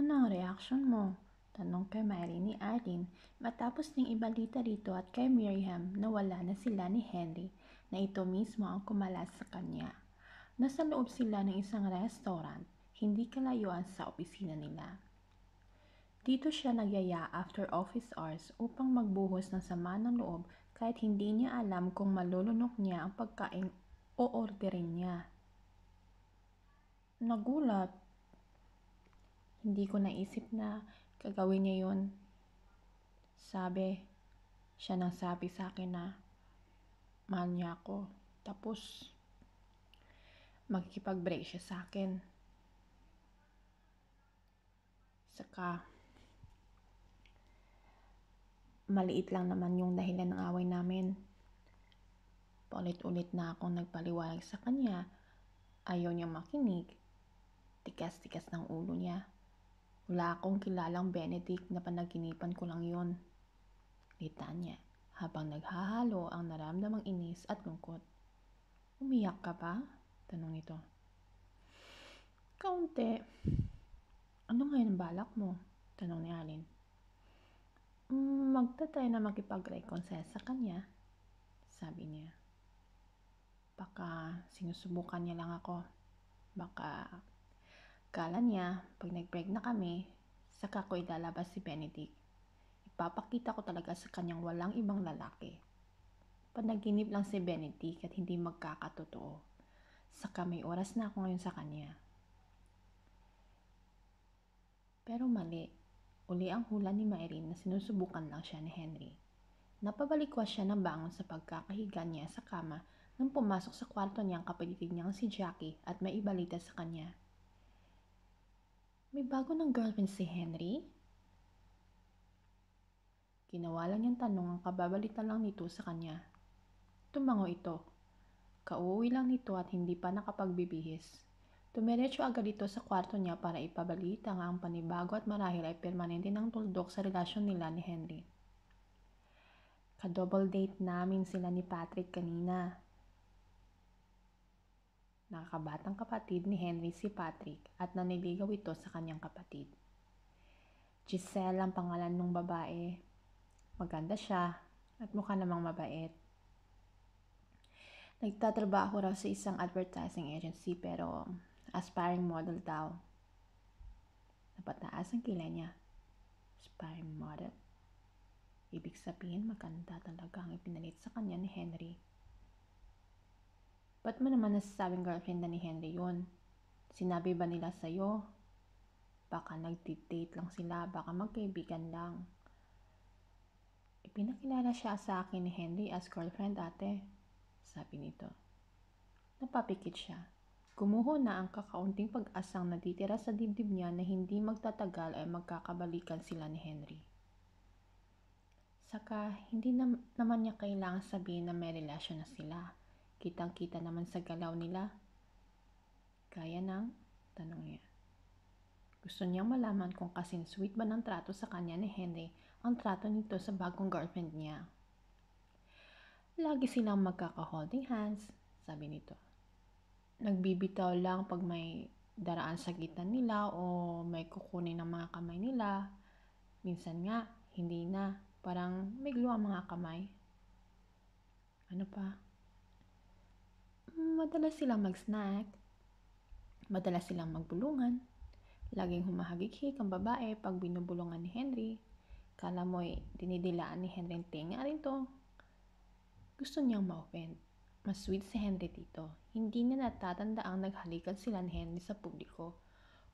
na ang reaksyon mo? Tanong kay Mary ni Arlene matapos ning ibalita rito at kay Miriam na wala na sila ni Henry na ito mismo ang kumalas sa kanya. Nasa loob sila ng isang restaurant, hindi kalayuan sa opisina nila. Dito siya nagyaya after office hours upang magbuhos ng sama ng loob kahit hindi niya alam kung malulunok niya ang pagkain o orderin niya. Nagulat. Hindi ko naisip na gagawin niya yun. Siya nang sabi sa akin na mahal niya ako. Tapos, magkikipag-break siya sa akin. Saka, maliit lang naman yung dahilan ng away namin. Paulit-ulit na akong nagpaliwanag sa kanya. Ayaw niya makinig. Tikas-tikas ng ulo niya. Wala akong kilalang Benedict na panaginipan ko lang yun. Lita niya habang naghahalo ang naramdamang inis at lungkot. Umiyak ka ba? Tanong nito. Kaunti. Ano ngayon ang balak mo? Tanong ni Arlene. Magtatry na makipag-reconcile sa kanya, sabi niya. Baka sinusubukan niya lang ako. Baka kala niya pag nag-break na kami, saka ko ilalabas si Benedict. Ipapakita ko talaga sa kanyang walang ibang lalaki. Panaginip lang si Benedict at hindi magkakatotoo. Saka may oras na ako ngayon sa kanya. Pero mali. Uli ang hula ni Myrene na sinusubukan lang siya ni Henry. Napabalikwas siya ng bangon sa pagkakahiga niya sa kama nang pumasok sa kwarto niya ang kapatid niyang si Jackie at may ibalita sa kanya. May bago ng girlfriend si Henry? Ginawa lang niyang tanong ang kababalita lang nito sa kanya. Tumango ito. Kauuwi lang nito at hindi pa nakapagbibihis. Tumiretso agad ito sa kwarto niya para ipabalita nga ang panibago at marahil ay permanente ng tuldok sa relasyon nila ni Henry. Ka-double date namin sila ni Patrick kanina. Nakakabatang kapatid ni Henry si Patrick at naniligaw ito sa kanyang kapatid. Giselle ang pangalan ng babae. Maganda siya at mukha namang mabait. Nagtatrabaho raw sa isang advertising agency pero aspiring model daw. Napataas ang kilay niya. Aspiring model? Ibig sabihin maganda talaga ang ipinalit sa kanya ni Henry. Ba't mo naman nasasabing girlfriend na ni Henry yun? Sinabi ba nila sa'yo? Baka nag-date lang sila, baka magkaibigan lang. Ipinakilala siya sa akin ni Henry as girlfriend ate, sabi nito. Napapikit siya. Gumuho na ang kakaunting pag-asang natitira sa dibdib niya na hindi magtatagal ay magkakabalikan sila ni Henry. Saka, hindi naman niya kailangan sabihin na may relasyon na sila. Kitang-kita naman sa galaw nila. Kaya ng tanong niya. Gusto niyang malaman kung kasing sweet ba ng trato sa kanya ni Henry ang trato nito sa bagong girlfriend niya. Lagi silang magkaka-holding hands, sabi nito. Nagbibitaw lang pag may daraan sa gitan nila o may kukunin ng mga kamay nila. Minsan nga, hindi na. Parang may glue ang mga kamay. Ano pa? Madalas silang mag-snack. Madalas silang magbulungan. Laging humahagik-hik ang babae pag binubulungan ni Henry. Kala mo'y dinidilaan ni Henry ang tinga rin to. Gusto niyang ma-offend. Mas sweet si Henry dito. Hindi niya natatanda ang naghalikan sila ni Henry sa publiko.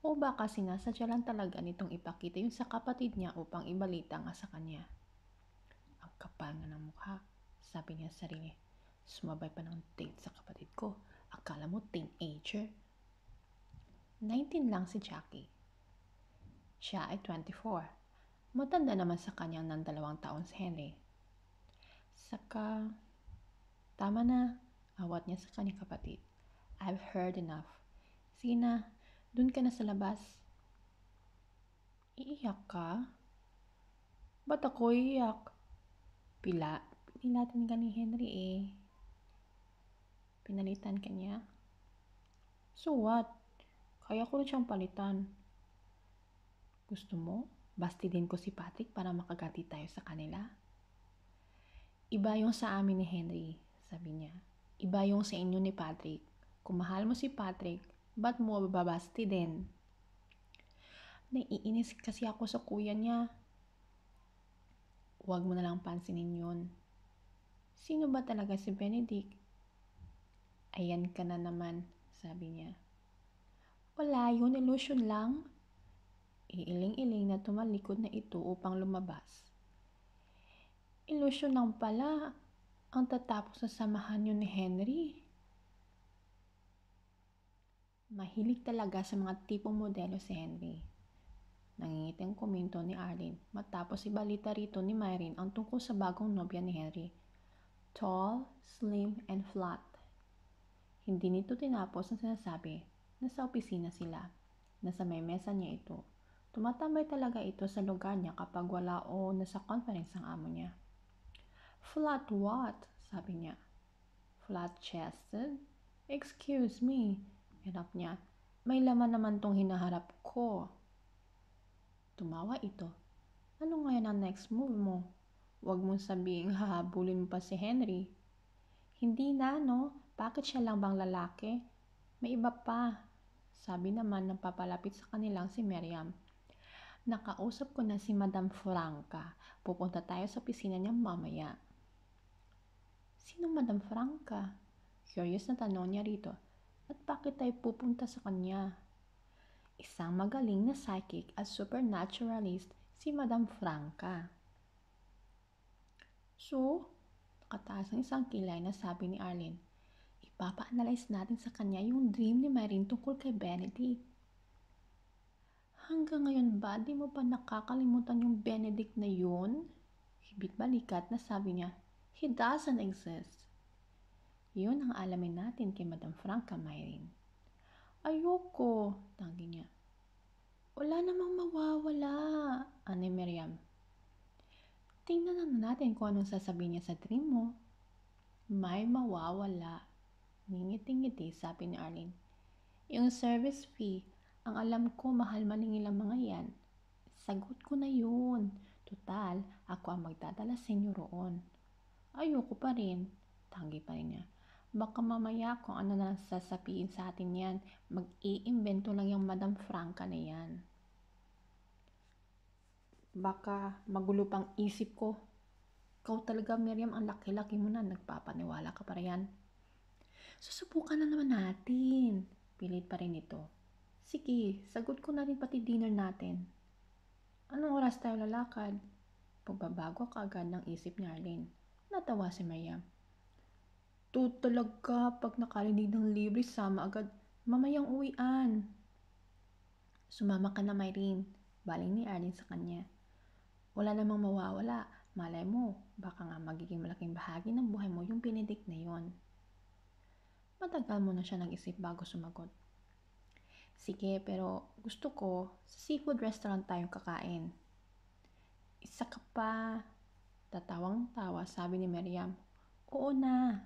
O baka sinasadya lang talaga nitong ipakita yun sa kapatid niya upang ibalita nga sa kanya. Ang kapal nga ng mukha, sabi niya sa sarili. Sumabay pa ng date sa kapatid ko. Akala mo teenager? 19 lang si Jackie. Siya ay 24. Matanda naman sa kanya ng 2 taon si Henry. Saka, tama na, awat niya sa kanyang kapatid. I've heard enough. Sige na, dun ka na sa labas. Iiyak ka? Ba't ako iiyak? Pinilatin ka ni Henry eh. Pinalitan ka niya? So what? Kaya ko rin siyang palitan. Gusto mo? Bastidin ko si Patrick para makagati tayo sa kanila? Iba yung sa amin ni Henry, sabi niya. Iba yung sa inyo ni Patrick. Kung mahal mo si Patrick, ba't mo babastidin? Naiinis kasi ako sa kuya niya. Huwag mo na lang pansinin yun. Sino ba talaga si Benedict? Ayan ka na naman, sabi niya. Wala yun, illusion lang. Iiling-iling na tumalikod na ito upang lumabas. Illusion lang pala ang tatapos sa samahan niyo ni Henry. Mahilig talaga sa mga tipong modelo si Henry. Nangingiting komento ni Arlene matapos ibalita rito ni Myrene ang tungkol sa bagong nobya ni Henry. Tall, slim, and flat. Hindi nito tinapos ang sinasabi na sa opisina sila, na sa may mesa niya ito. Tumatambay talaga ito sa lugar niya kapag wala o nasa conference ang amo niya. Flat what? Sabi niya. Flat-chested? Excuse me. Hirap niya. May laman naman tong hinaharap ko. Tumawa ito. Ano ngayon ang next move mo? Huwag mong sabihing hahabulin mo pa si Henry. Hindi na, no? Bakit siya lang bang lalaki? May iba pa. Sabi naman ng papalapit sa kanilang si Miriam. Nakausap ko na si Madam Franca. Pupunta tayo sa opisina niya mamaya. Sino Madam Franca? Curious na tanong niya rito. At bakit tayo pupunta sa kanya? Isang magaling na psychic at supernaturalist si Madam Franca. So, nakataas ng isang kilay na sabi ni Arlene, ipapa-analyze natin sa kanya yung dream ni Myrene tungkol kay Benedict. Hanggang ngayon ba, di mo pa nakakalimutan yung Benedict na yun? Hibit balikat na sabi niya, he doesn't exist. Yun ang alamin natin kay Madam Franca, Myrene. Ayoko, tanggi niya. Wala namang mawawala, ani Miriam. Tingnan na natin kung anong sasabihin niya sa dream mo. May mawawala. Ngingiti-ngiti, sabi ni Arlene. Yung service fee, ang alam ko mahal maningil ang mga yan. Sagot ko na yun. Tutal, ako ang magdadala sa inyo roon. Ayoko pa rin. Tanggi pa rin niya. Baka mamaya kung ano na sasabihin sa atin yan, mag-iimbento lang yung Madam Franca na yan. Baka magulo pang isip ko. Ikaw talaga, Miriam, ang laki-laki mo na, nagpapaniwala ka pa rin. Susubukan na naman natin. Pilit pa rin ito. Sige, sagot ko na rin pati dinner natin. Anong oras tayo lalakad? Pagbabago ka agad ng isip ni Arlene. Natawa si Miriam. Talaga, pag nakarinig ng libre, sama agad. Mamayang uwian. Sumama ka na, Myrene. Baling ni Arlene sa kanya. Wala namang mawawala. Malay mo, baka nga magiging malaking bahagi ng buhay mo yung Benedict na yon. Matagal mo na siya nag-isip bago sumagot. Sige, pero gusto ko sa seafood restaurant tayong kakain. Isa ka pa. Tatawang-tawa, sabi ni Miriam. Oo na.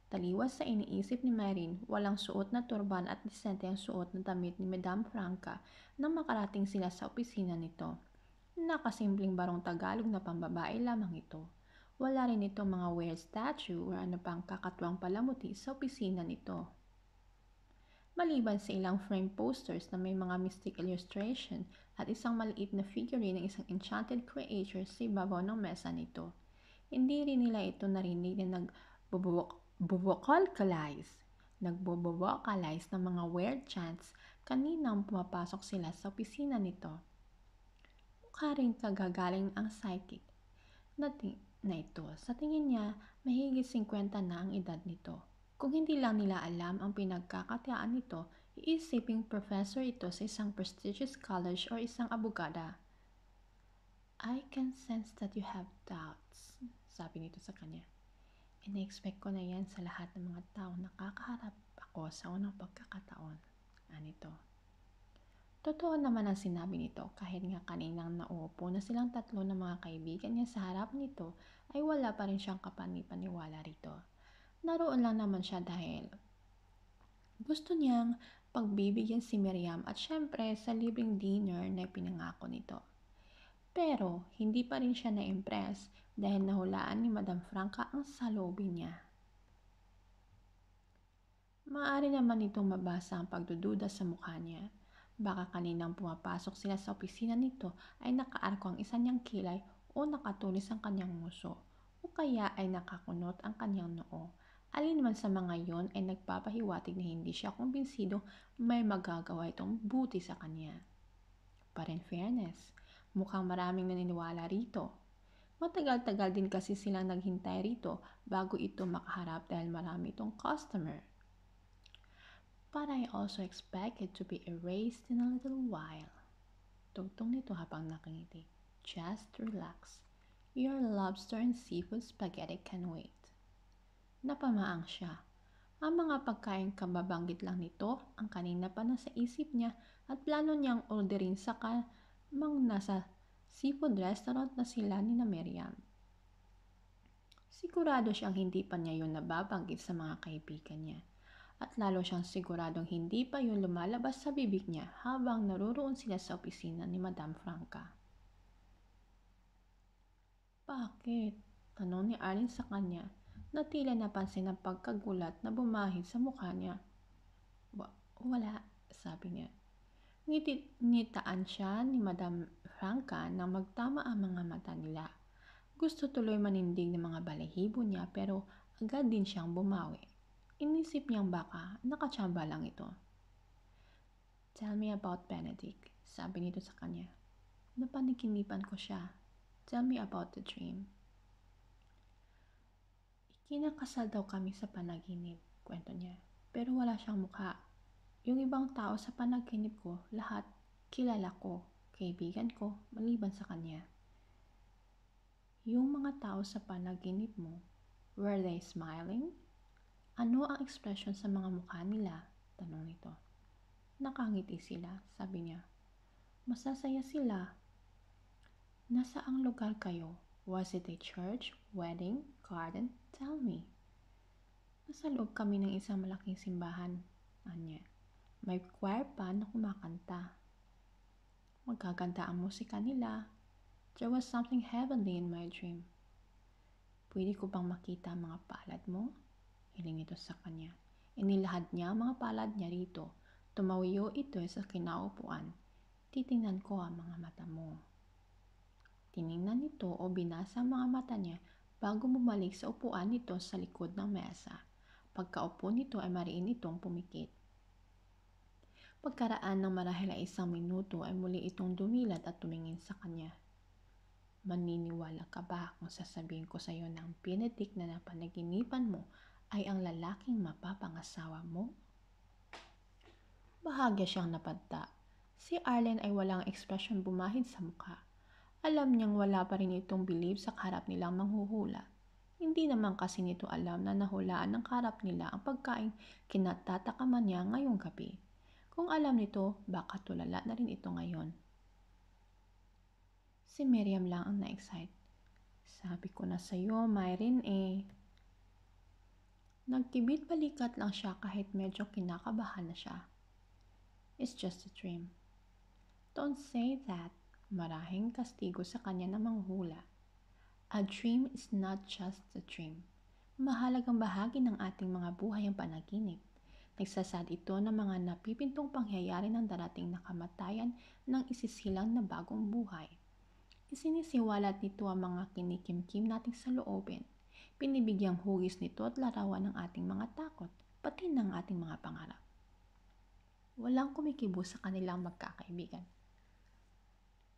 Taliwas sa iniisip ni Myrene, walang suot na turban at disente ang suot na damit ni Madam Franca nang makarating sila sa opisina nito. Nakasimpleng barong Tagalog na pambabae lamang ito. Wala rin itong mga weird statue o ano pang kakatuwang palamuti sa opisina nito. Maliban sa ilang frame posters na may mga mystic illustration at isang maliit na figurine ng isang enchanted creature sa ibabaw ng mesa nito. Hindi rin nila ito narinig na nagbo-vocalize ng mga weird chants kaninang pumapasok sila sa opisina nito. Mukha rin kagagaling ang psychic na ito. Sa tingin niya, mahigit 50 na ang edad nito. Kung hindi lang nila alam ang pinagkakatiaan nito, iisiping professor ito sa isang prestigious college o isang abogada. I can sense that you have doubts, sabi nito sa kanya. Ina-expect ko na yan sa lahat ng mga tao nakakaharap ako sa unang pagkakataon. Anito. Totoo naman ang sinabi nito kahit nga kaninang nauupo na silang tatlo ng mga kaibigan niya sa harap nito ay wala pa rin siyang kapanipaniwala rito. Naroon lang naman siya dahil gusto niyang pagbibigyan si Miriam at syempre sa libreng dinner na pinangako nito. Pero hindi pa rin siya na-impress dahil nahulaan ni Madam Franca ang saloobin niya. Maaari naman itong mabasa ang pagdududa sa mukha niya. Baka kaninang pumapasok sila sa opisina nito ay nakaarko ang isa niyang kilay o nakatulis ang kanyang nguso o kaya ay nakakunot ang kanyang noo. Alin man sa mga yon ay nagpapahiwatig na hindi siya kumbinsido may magagawa itong buti sa kanya. But in fairness, mukhang maraming naniniwala rito. Matagal-tagal din kasi silang naghintay rito bago ito makaharap dahil marami itong customer. But I also expect it to be erased in a little while. Tugtong nito habang nakangiti. Just relax. Your lobster and seafood spaghetti can wait. Napamaang siya. Ang mga pagkain kababanggit lang nito ang kanina pa nasa isip niya at plano niyang orderin sa mang nasa seafood restaurant na sila ni Miriam. Sigurado siyang hindi pa niya yun nababanggit sa mga kaibigan niya. At lalo siyang siguradong hindi pa yun lumalabas sa bibig niya habang naruroon sila sa opisina ni Madam Franca. Bakit? Tanong ni Arlene sa kanya na tila napansin ang pagkagulat na bumahid sa mukha niya. Wala, sabi niya. Ngitaan siya ni Madam Franca nang magtama ang mga mata nila. Gusto tuloy manindig ng mga balahibo niya pero agad din siyang bumawi. Inisip niyang baka nakatsamba lang ito. Tell me about Benedict, sabi nito sa kanya. Napanikinipan ko siya. Tell me about the dream. Ikinakasal daw kami sa panaginip, kwento niya. Pero wala siyang mukha. Yung ibang tao sa panaginip ko, lahat kilala ko, kaibigan ko, maliban sa kanya. Yung mga tao sa panaginip mo, were they smiling? Ano ang ekspresyon sa mga mukha nila? Tanong nito. Nakangiti sila, sabi niya. Masasaya sila. Nasaang lugar kayo? Was it a church, wedding, garden? Tell me. Nasa loob kami ng isang malaking simbahan, anya. May choir pa na kumakanta. Magaganda ang musika nila. There was something heavenly in my dream. Pwede ko bang makita ang mga palad mo? Hiling ito sa kanya. Inilahad niya ang mga palad niya rito. Tumawiyo ito sa kinaupuan. Titingnan ko ang mga mata mo. Tiningnan nito o binasa ang mga mata niya bago bumalik sa upuan nito sa likod ng mesa. Pagkaupo nito ay mariin itong pumikit. Pagkaraan ng marahil ay 1 minuto ay muli itong dumilat at tumingin sa kanya. Maniniwala ka ba kung sasabihin ko sa iyo na ang Benedict na napanaginipan mo ay ang lalaking mapapangasawa mo? Bahagya siyang napadta. Si Arlene ay walang ekspresyon bumahid sa mukha. Alam niyang wala pa rin itong bilib sa kaharap nilang manghuhula. Hindi naman kasi nito alam na nahulaan ng kaharap nila ang pagkain kinatatakaman niya ngayong gabi. Kung alam nito, baka tulala na rin ito ngayon. Si Miriam lang ang na-excite. Sabi ko na sa'yo, Myrin Nagkibit balikat lang siya kahit medyo kinakabahan na siya. It's just a dream. Don't say that. Marahing kastigo sa kanya na manghula. A dream is not just a dream. Mahalagang bahagi ng ating mga buhay ang panaginip. Nagsasad ito ng mga napipintong pangyayari ng darating na kamatayan ng isisilang na bagong buhay. Isinisiwalat nito ang mga kinikimkim nating saloobin. Pinibigyang hugis nito at larawan ng ating mga takot, pati ng ating mga pangarap. Walang kumikibo sa kanilang magkakaibigan.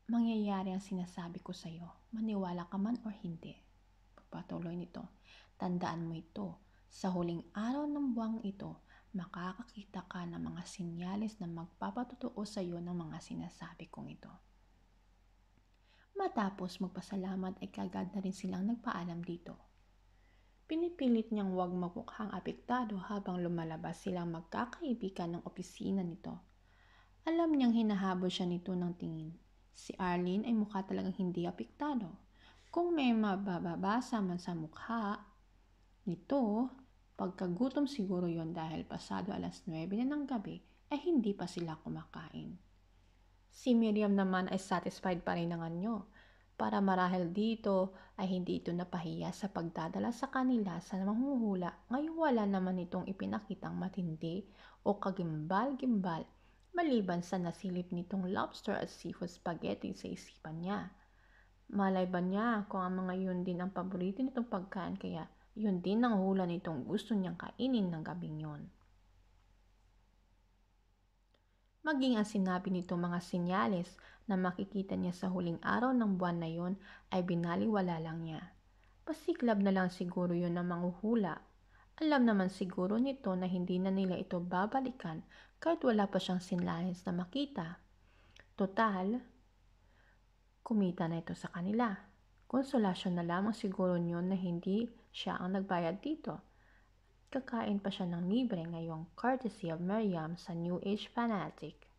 Mangyayari ang sinasabi ko sa iyo, maniwala ka man o hindi. Pagpatuloy nito, tandaan mo ito, sa huling araw ng buwang ito, makakakita ka ng mga sinyalis na magpapatotoo sa iyo ng mga sinasabi kong ito. Matapos magpasalamat ay kagad na rin silang nagpaalam dito. Pinipilit niyang huwag magmukhang apektado habang lumalabas silang magkakaibigan ng opisina nito. Alam niyang hinahabol siya nito ng tingin. Si Arlene ay mukha talagang hindi apektado. Kung may mababasa man sa mukha nito, pagkagutom siguro yon dahil pasado 9:00 na ng gabi ay hindi pa sila kumakain. Si Miriam naman ay satisfied pa rin ng anyo. Para marahil dito ay hindi ito napahiya sa pagdadala sa kanila sa manghuhula, ngayong wala naman itong ipinakitang matindi o kagimbal-gimbal maliban sa nasilip nitong lobster at seafood spaghetti sa isipan niya. Malay ba niya kung ang mga yun din ang paborito nitong pagkain kaya yun din ang hula nitong gusto niyang kainin ng gabing yun. Maging ang sinabi nitong mga senyales na makikita niya sa huling araw ng buwan na yon ay binaliwala lang niya. Pasiklab na lang siguro yun ng manghuhula. Alam naman siguro nito na hindi na nila ito babalikan kahit wala pa siyang senyales na makita. Total, kumita na ito sa kanila. Konsolasyon na lamang siguro niyon na hindi siya ang nagbayad dito. Kakain pa siya ng libre ngayong courtesy of Miriam sa New Age fanatic.